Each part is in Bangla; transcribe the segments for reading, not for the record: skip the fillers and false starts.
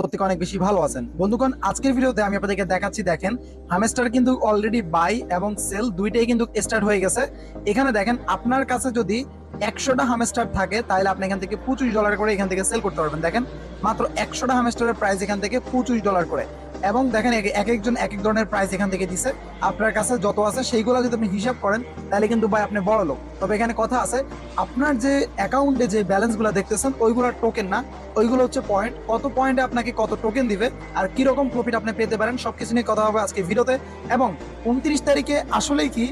প্রত্যেকে অনেক বেশি ভালো আছেন। বন্ধুগণ, আজকের ভিডিওতে আমি আপনাদেরকে দেখাচ্ছি, দেখেন হামস্টার কিন্তু অলরেডি বাই এবং সেল দুইটাই কিন্তু স্টার্ট হয়ে গেছে। এখানে দেখেন আপনার কাছে যদি 100টা হামস্টার থাকে তাহলে আপনি এখান থেকে $25 করে এখান থেকে সেল করতে পারবেন। দেখেন মাত্র 100টা হামস্টারের প্রাইস এখান থেকে $25 করে। এবং দেখেন এক একজন এক এক ধরনের প্রাইস এখান থেকে দিছে। আপনার কাছে যত আছে সেইগুলো যদি আপনি হিসাব করেন তাহলে কিন্তু ভাই আপনি বড় লোক। তবে এখানে কথা আছে, আপনার যে অ্যাকাউন্টে যে ব্যালেন্সগুলো দেখতেছেন ওইগুলোর টোকেন না, ওইগুলো হচ্ছে পয়েন্ট। কত পয়েন্টে আপনাকে কত টোকেন দিবে আর কিরকম প্রফিট আপনি পেতে পারেন সবকিছু নিয়ে কথা হবে আজকে ভিডিওতে। এবং 29 তারিখে আসলেই কি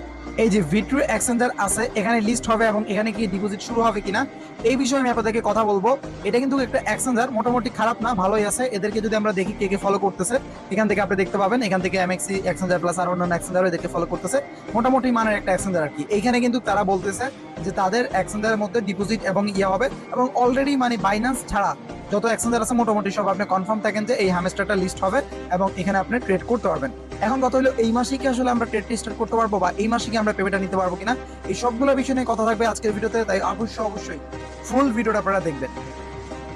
এই যে ভিট্রু এক্সচেঞ্জার আছে এখানে লিস্ট হবে এবং এখানে কি ডিপোজিট শুরু হবে কিনা এই বিষয়ে আমি আপনাদেরকে কথা বলবো। এটা কিন্তু একটা এক্সচেঞ্জার, মোটামুটি খারাপ না, ভালোই আছে। এদেরকে যদি আমরা দেখি কে কে ফলো করতেছে এখান থেকে আপনি দেখতে পাবেন। এখান থেকে এমএক্সি এক্সচেঞ্জার প্লাস আর অন্যান্য এক্সচেঞ্জারও এদেরকে ফলো করতেছে, মোটামুটি মানের একটা এক্সচেঞ্জার আর কি। এইখানে কিন্তু তারা বলতেছে যে তাদের এক্সচেঞ্জারের মধ্যে ডিপোজিট এবং ইয়ে হবে, এবং অলরেডি মানে বাইন্যান্স ছাড়া যত এক্সচেঞ্জার আছে মোটামুটি সব আপনি কনফার্ম থাকেন যে এই হামস্টারটা লিস্ট হবে এবং এখানে আপনি ট্রেড করতে পারবেন। এখন কথা হলো এই মাসে কি আসলে আমরা ট্রেড স্টার্ট করতে পারবো বা এই মাসে কি আমরা পেমেন্টটা নিতে পারবো কিনা, এই সবগুলো বিষয় নিয়ে কথা থাকবে আজকের ভিডিওতে। তাই অবশ্যই ফুল ভিডিওটা আপনারা দেখবেন।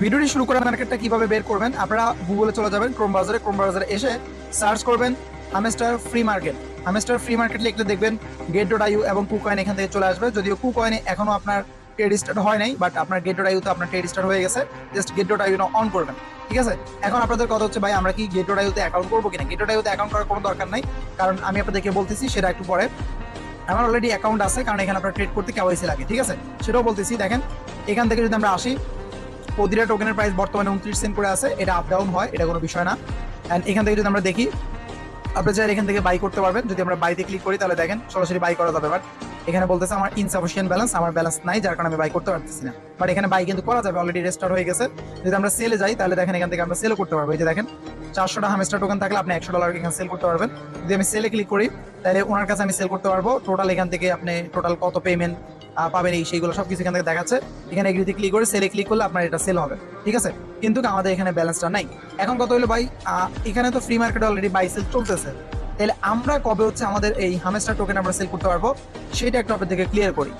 ভিডিওটি শুরু করার মার্কেটটা কিভাবে বের করবেন, আপনারা গুগলে চলে যাবেন, ক্রোম ব্রাউজারে এসে সার্চ করবেন hamster free market. Hamster free market লিখলে দেখবেন get.io এবং কুকয়েন এখান থেকে চলে আসবে। যদিও কুকয়েনে এখনো আপনার ট্রেড স্টার্ট হয় নাই, বাট আপনার get.io তে আপনার ট্রেড স্টার্ট হয়ে গেছে। জাস্ট get.io অন করবেন, ঠিক আছে। এখন আপনাদের কথা হচ্ছে ভাই আমরা কি get.io তে অ্যাকাউন্ট করবো কিনা। get.io তে অ্যাকাউন্ট করার কোনো দরকার নাই, কারণ আমি আপনাদেরকে বলতেছি সেটা একটু পরে। আমার অলরেডি অ্যাকাউন্ট আছে, কারণ এখানে আপনার ট্রেড করতে কেওয়াইসি লাগে, ঠিক আছে, সেটাও বলতেছি। দেখেন এখান থেকে যদি আমরা আসি, প্রতিটা টোকেনের প্রাইস বর্তমানে 29 সেন্ট করে আছে। এটা আপ ডাউন হয়, এটা কোনো বিষয় না। অ্যান্ড এখান থেকে যদি আমরা দেখি, আপনি চাইলে এখান থেকে বাই করতে পারবেন। যদি আমরা বাইতে ক্লিক করি তাহলে দেখেন সরাসরি বাই করা যাবে। বাট এখানে বলতেছে আমার ইনসাফিসিয়েন্ট ব্যালেন্স, আমার ব্যালেন্স নাই, যার কারণে আমি বাই করতে পারতেছি না। বাট এখানে বাই কিন্তু করা যাবে, অলরেডি রেজিস্টার হয়ে গেছে। যদি আমরা সেলে যাই তাহলে দেখেন এখান থেকে আমরা সেল করতে পারবো। এই যে দেখেন 400টা হামস্টার টোকেন থাকলে আপনি $100 এখানে সেল করতে পারবেন। যদি আমি সেলে ক্লিক করি তাহলে ওনার কাছে আমি সেল করতে পারবো। টোটাল এখান থেকে আপনি টোটাল কত পেমেন্ট পাবেন এই সেইগুলো সবকিছু এখান থেকে দেখাচ্ছে। এখানে এগ্রিতে ক্লিক করে সেলে ক্লিক করলে আপনার এটা সেল হবে, ঠিক আছে। কিন্তু আমাদের এখানে ব্যালেন্সটা নাই। এখন কত হলো ভাই, এখানে তো free market already buy sell চলতেছে, তাহলে আমরা কবে হচ্ছে আমাদের এই হামস্টার টোকেন আমরা সেল করতে পারবো সেটা একটু আপনাদেরকে ক্লিয়ার করি।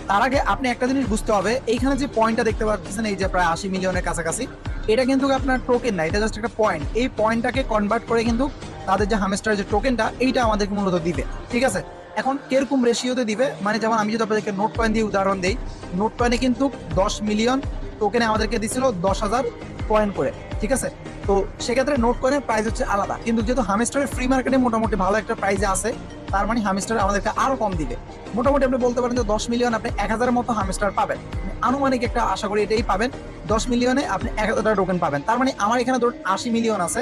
তার আগে আপনি একটা জিনিস বুঝতে হবে, এইখানে যে পয়েন্টটা দেখতে পাচ্ছেন এই যে প্রায় 80 মিলিয়নের কাছাকাছি, এটা কিন্তু আপনার টোকেন না, এটা জাস্ট একটা পয়েন্ট। এই পয়েন্টটাকে কনভার্ট করে কিন্তু তাদের যে হামস্টার যে টোকেনটা এইটা আমাদেরকে মূলত দিবে, ঠিক আছে। এখন কিরকম রেশিওতে দিবে, মানে যেমন আমি যদি আপনাদেরকে নোট কয়েন দিয়ে উদাহরণ দিই, নোট কয়েনে কিন্তু 10 মিলিয়ন টোকেনে আমাদেরকে দিছিল 10,000 কয়েন করে, ঠিক আছে। তো সেক্ষেত্রে নোট কয়েনের প্রাইস হচ্ছে আলাদা, কিন্তু যেহেতু হামস্টারের ফ্রি মার্কেটে মোটামুটি ভালো একটা প্রাইসে আছে, তার মানে হামস্টার আমাদেরকে আরো কম দিবে। মোটামুটি আপনি বলতে পারেন যে 10 মিলিয়ন আপনি 1000 মতো হামস্টার পাবেন, আনুমানিক একটা আশা করি এটাই পাবেন। 10 মিলিয়নে আপনি 1000টা টোকেন পাবেন। তার মানে আমার এখানে ধরুন 80 মিলিয়ন আছে,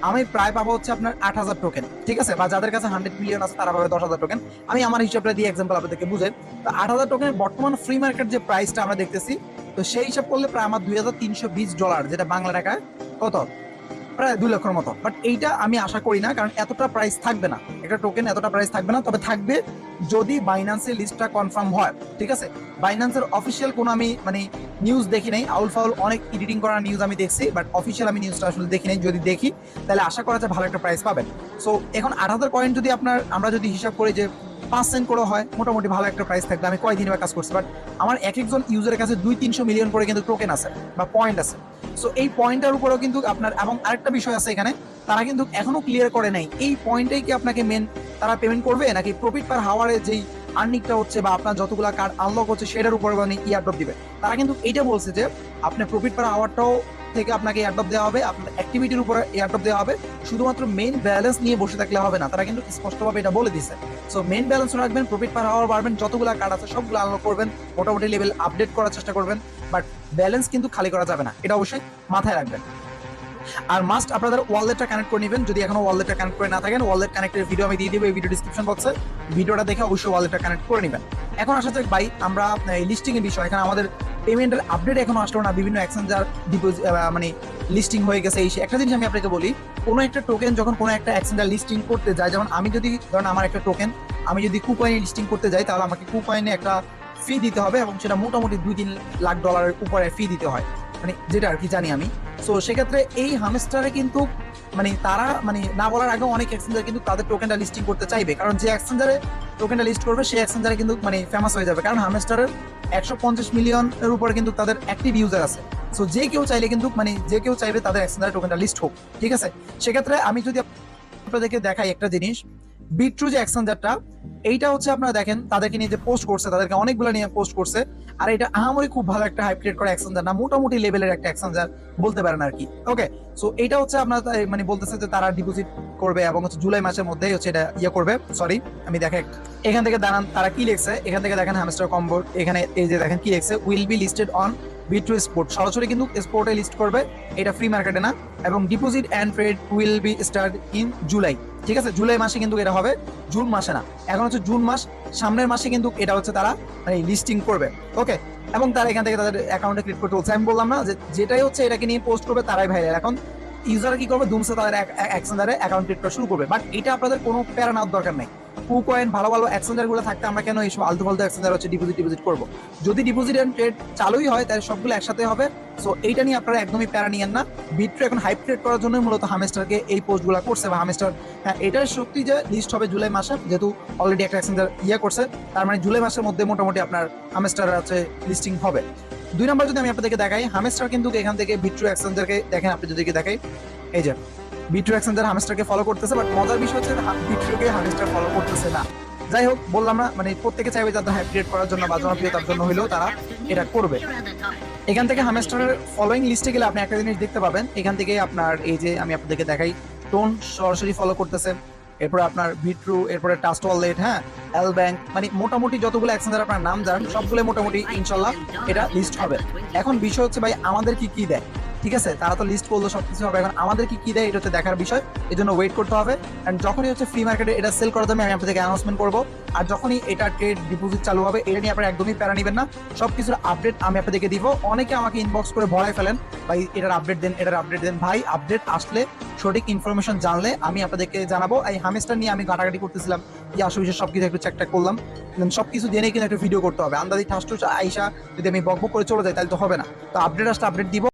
আমি প্রায় পাবো হচ্ছে আপনার 8000 টোকেন, ঠিক আছে। বা যাদের কাছে 100 মিলিয়ন আছে তারা পাবে 10,000 টোকেন। আমি আমার হিসাবটা দিয়ে এক্সাম্পল আপনাদেরকে বুঝেন। তো 8000 টোকেনের বর্তমান ফ্রি মার্কেট যে প্রাইসটা আমরা দেখতেছি, তো সেই হিসাব করলে প্রায় আমার $2320, যেটা বাংলা টাকায় কত, প্রায় 2 লক্ষের মতো। বাট এইটা আমি আশা করি না, কারণ এতটা প্রাইস থাকবে না, একটা টোকেন এতটা প্রাইস থাকবে না। তবে থাকবে যদি বাইন্যান্সের লিস্টটা কনফার্ম হয়, ঠিক আছে। বাইন্যান্সের অফিসিয়াল কোনো আমি মানে নিউজ দেখি নাই, আউল ফাউল অনেক এডিটিং করা নিউজ আমি দেখছি, বাট অফিসিয়াল আমি নিউজটা আসলে দেখি নাই। যদি দেখি তাহলে আশা করা যায় ভালো একটা প্রাইস পাবেন। সো এখন 8000 কয়েন যদি আমরা যদি হিসাব করি যে 5 সেন্ট করে হয়, মোটামুটি ভালো একটা প্রাইস থাকবে। আমি কয়দিন বা কাজ করছি, বাট আমার এক একজন ইউজারের কাছে 200-300 মিলিয়ন করে কিন্তু টোকেন আছে বা পয়েন্ট আছে। সো এই পয়েন্টটার উপরেও কিন্তু আপনার, এবং আরেকটা বিষয় আছে এখানে, তারা কিন্তু এখনো ক্লিয়ার করে নাই এই পয়েন্টেই কি আপনাকে মেন তারা পেমেন্ট করবে নাকি প্রফিট পার হাওয়ারে যেই আর্নিংটা হচ্ছে বা আপনার যতগুলো কার্ড আনলক হচ্ছে সেটার উপর মানে ইয়ারড্রপ দিবে। তারা কিন্তু এইটা বলছে যে আপনার প্রফিট পার হাওয়ারটাও থেকে আপনাকে এয়ারড্রপ দেওয়া হবে, আপনার অ্যাক্টিভিটির উপরে এয়ারড্রপ দেওয়া হবে। শুধুমাত্র মেইন ব্যালেন্স নিয়ে বসে থাকলে হবে না, তারা কিন্তু স্পষ্টভাবে এটা বলে দিছে। সো মেইন ব্যালেন্স রাখবেন, প্রফিট পার হাওয়ার বাড়বেন, যতগুলো কার্ড আছে সবগুলো আনলক করবেন, মোটামুটি লেভেল আপডেট করার চেষ্টা করবেন। বাট ব্যালেন্স কিন্তু খালি করা যাবে না, এটা অবশ্যই মাথায় রাখবেন। আর মাস্ট আপনাদের ওয়ালেটটা কানেক্ট করে নেবেন। যদি এখনো ওয়ালেটটা কানেক্ট করে না থাকেন, ওয়ালেট কানেক্টের ভিডিও আমি দিয়ে দিব এই ভিডিও ডিসক্রিপশন বক্সে, ভিডিওটা দেখে অবশ্যই ওয়ালেটটা কানেক্ট করে নেবেন। এখন আসা যাক ভাই আমরা এই লিস্টিং এর বিষয়। এখানে আমাদের পেমেন্টের আপডেট এখনো আসলো না, বিভিন্ন এক্সচেঞ্জার ডিপোজিট মানে লিস্টিং হয়ে গেছে। এই একটা জিনিস আমি আপনাকে বলি, কোনো একটা টোকেন যখন কোনো একটা এক্সচেঞ্জার লিস্টিং করতে যায়, যেমন আমি যদি ধরেন আমার একটা টোকেন আমি যদি কুকয়েনে লিস্টিং করতে যাই, তাহলে আমাকে কুকয়েনে একটা ফি দিতে হবে, এবং সেটা মোটামুটি $2-3 লাখ উপরে ফি দিতে হয়, মানে যেটা আর কি জানি আমি। সো সেক্ষেত্রে এই হামস্টারে কিন্তু মানে তারা মানে না বলার আগে অনেক এক্সচেঞ্জার কিন্তু তাদের টোকেনটা লিস্টিং করতে চাইবে, কারণ যে এক্সচেঞ্জারে টোকেনটা লিস্ট করবে সেই এক্সচেঞ্জারে কিন্তু মানে ফেমাস হয়ে যাবে, কারণ হামস্টারের 150 মিলিয়নের উপরে কিন্তু তাদের অ্যাক্টিভ ইউজার আছে। সো যে কেউ চাইলে কিন্তু মানে যে কেউ চাইবে তাদের এক্সচেঞ্জার টোকেনটা লিস্ট হোক, ঠিক আছে। সেক্ষেত্রে আমি যদি আপনাদেরকে দেখাই একটা জিনিস, বিট্রু যে এক্সচেঞ্জারটা, এইটা হচ্ছে আপনারা দেখেন তাদেরকে নিয়ে যে পোস্ট করছে, তাদেরকে অনেকগুলো নিয়ে পোস্ট করছে। আর এটা আহামরি খুব ভালো একটা হাইপ ক্রিয়েট করা এক্সচেঞ্জার না, মোটামুটি লেভেলের একটা এক্সচেঞ্জার বলতে পারেন আর কি। ওকে, সো এটা হচ্ছে আপনারা মানে বলতেছে যে তারা ডিপোজিট করবে এবং হচ্ছে জুলাই মাসের মধ্যেই হচ্ছে এটা ইয়ে করবে। সরি আমি দেখাই, এখান থেকে দাঁড়ান তারা কি লিখছে, এখান থেকে দেখেন হ্যামস্টার কম্বো, এখানে এই যে দেখেন কি লিখছে, will be listed on be true sport, সরাসরি কিন্তু স্পোর্টে লিস্ট করবে, এটা ফ্রি মার্কেটে না। এবং deposit and trade will be start in July, ঠিক আছে, জুলাই মাসে কিন্তু এটা হবে, জুন মাসে না। এখন হচ্ছে জুন মাস, সামনের মাসে কিন্তু এটা হচ্ছে তারা মানে লিস্টিং করবে। ওকে, এবং তারা এখান থেকে তাদের অ্যাকাউন্টে ক্রিয়েট করতে বলছে। আমি বললাম না যে যেটাই হচ্ছে এটাকে নিয়ে পোস্ট করবে তারাই ভাইরাল। এখন ইউজার কি করবে, দুমসে তাদের এক্সচেঞ্জারে অ্যাকাউন্ট ক্রিয়েট করা শুরু করবে। বাট এটা আপনাদের কোনো প্যারা নেওয়ার দরকার নেই। কুকয়েন ভালো ভালো এক্সচেঞ্জার গুলো থাকতে আমরা কেন এইসব আলতু ফালতু এক্সচেঞ্জার হচ্ছে ডিপোজিট করবো? যদি ডিপোজিট এন্ড ট্রেড চালুই হয় তাহলে সবগুলো একসাথে হবে। সো এইটা নিয়ে আপনারা একদমই প্যারা নিয়েন না। বিট্রু এখন হাইপ ক্রিয়েট করার জন্য মূলত হামেস্টারকে এই পোস্টগুলো করছে, বা হামেস্টার হ্যাঁ এটার সত্যি যে লিস্ট হবে জুলাই মাসে, যেহেতু অলরেডি একটা এক্সচেঞ্জার ইয়ে করছে, তার মানে জুলাই মাসের মধ্যে মোটামুটি আপনার হামেস্টার হচ্ছে লিস্টিং হবে। 2 নম্বর যদি আমি আপনাদেরকে দেখাই, হামেস্টার কিন্তু এখান থেকে বিট্রু এক্সচেঞ্জারকে দেখেন, আপনি যদি দেখাই এই যে বিট্রু এক্সচেঞ্জার হামেস্টারকে ফলো করতেছে, বাট মজার বিষয় হচ্ছে বিট্রুকে হামেস্টার ফলো করতেছে না। যাই হোক, বললাম না মানে প্রত্যেকে চাইবে তাদের হাইপ ক্রিয়েট করার জন্য বা জনপ্রিয়তার জন্য হলেও তারা এটা করবে। এখান থেকে হামেস্টারের ফলোইং লিস্টে গেলে আপনি একটা জিনিস দেখতে পাবেন, এখান থেকে আপনার এই যে আমি আপনাদেরকে দেখাই, টোন সরাসরি ফলো করতেছে, এরপরে আপনার বিট্রু, এরপরে ট্রাস্ট ওয়ালেট, হ্যাঁ এল ব্যাংক, মানে মোটামুটি যতগুলো এক্সচেঞ্জার আপনার নাম জানেন সবগুলো মোটামুটি ইনশাল্লাহ এটা লিস্ট হবে। এখন বিষয় হচ্ছে ভাই আমাদের কি দেয়, ঠিক আছে, তারা তো লিস্ট করলো সবকিছু হবে, এখন আমাদের কি দেয় এটা হচ্ছে দেখার বিষয়, এই জন্য ওয়েট করতে হবে। এন্ড যখনই হচ্ছে ফ্রি মার্কেটে এটা সেল করার জন্য আমি আপনাদেরকে অ্যানাউন্সমেন্ট করবো। আর যখনই এটা ট্রেড ডিপোজিট চালু হবে, এটা নিয়ে আপনারা একদমই প্যারা নেবেন না, সবকিছুর আপডেট আমি আপনাদেরকে দিব। অনেকে আমাকে ইনবক্স করে ভরাই ফেলেন, ভাই এটার আপডেট দেন, এটার আপডেট দেন। ভাই আপডেট আসলে, সঠিক ইনফরমেশন জানলে আমি আপনাদেরকে জানাবো। এই হামেস্টার নিয়ে আমি ঘাটাঘাটি করতেছিলাম, কি আসলে সবকিছু একটু চেকটা করলাম, সবকিছু জেনে কিন্তু একটা ভিডিও করতে হবে। আন্দাজি ঠাস আইসা যদি আমি বকবক করে চলে যাই তাহলে তো হবে না। তো আপডেট আসলে আপডেট দিব।